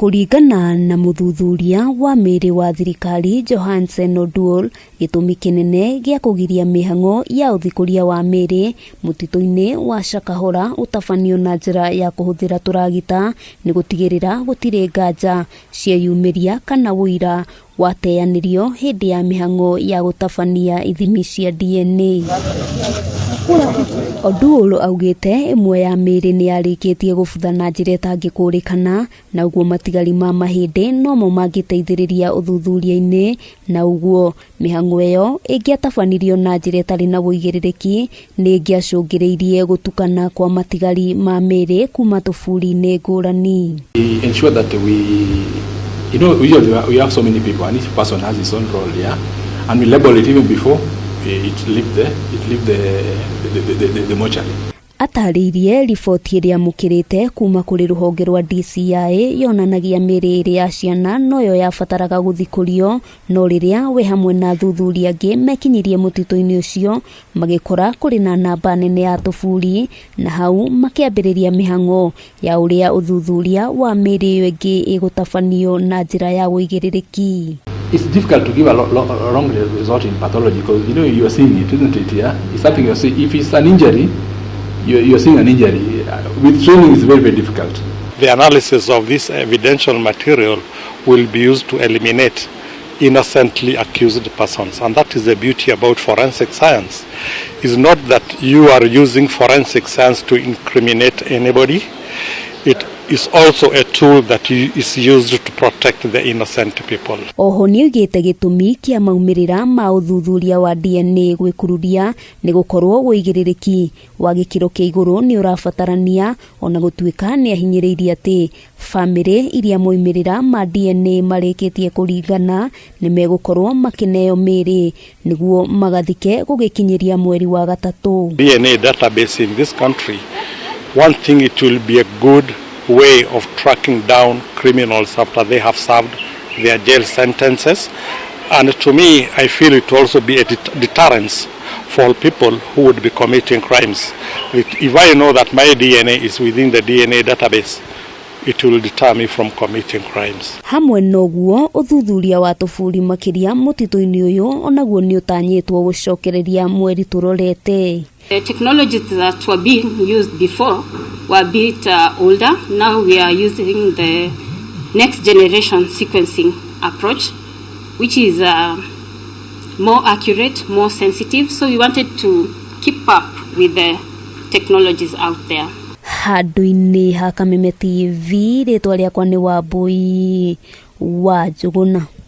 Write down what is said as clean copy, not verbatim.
Kuringana na muthuthuria wa MIIRI wa thirikari JOHANSEN ODUOR, gitumi kinene gia kugiria mihang'o ya uthikuria wa MIIRI mutito-ini wa Shakahola utafanio na njira ya kuhuthira turagita ni gutigirira gutire nganja cieyumiria kana wira wateanirio hindi ya mihang'o ya gutafania ithimi cia DNA. ODUOR augite imwe ya MIIRI ni yarikitie gubutha na njira itangikurikana na uguo matigari ma mahindi no mo mangiteithiriria uthuthuria-ini na uguo mihang'o iyo ingiatabanirio na njira itari na wuigiririki ni ingiacungiriirie gutukana kwa matigari ma MIIRI kuma tuburi-ini ngurani. Ensure that we have so many people and each person has his own role, yeah, and we label it even before it leave the mortuary. Ataririe riboti iria mukirite kuma kuri ruhonge rwa DCI yonanagia MIIRI iri ya ciana noyo yabataraga guthikurio no riria we hamwe na thuthuria angi mekinyirie mutito-ini ucio magikora kuri na namba nene ya tuburi na hau makiambiriria mihang'o ya uria uthuthuria wa MIIRI iyo ingi igutafanio na njira ya wuigiririki. It's difficult to give a wrong result in pathology because you are seeing it, isn't it? Yeah, it's something you see. If it's an injury, you're seeing an injury. With training, it's very, very difficult. The analysis of this evidential material will be used to eliminate innocently accused persons, and that is the beauty about forensic science. It's not that you are using forensic science to incriminate anybody. It is also a tool that is used to protect the innocent people. Oho ni ugite gitumi kia maumirira ma uthuthuria wa DNA gwikururia ni gukorwo wuigiririki wa gikiro kia iguru ni urabatarania ona gutuika ni ahinyiriirie ati family iria moimirira ma DNA marikitie kuringana ni megukorwo makineo MIIRI niguo magathike gugikinyiria mweri wa gatatu. DNA database in this country, one thing, it will be a good way of tracking down criminals after they have served their jail sentences, and to me I feel it will also be a deterrence for people who would be committing crimes. If I know that my DNA is within the DNA database, it will deter me from committing crimes. Hamwe noguo uthuthuria wa tuburi makiria mutito-ini uyu onaguo ni utanyitwo gucokereria mweri turorete. The technologies that were being used before were a bit older. Now we are using the next generation sequencing approach, which is more accurate, more sensitive. So we wanted to keep up with the technologies out there. Handu-ini ha Kameme TV ritwa riakwa ni Wambui wa Njuguna.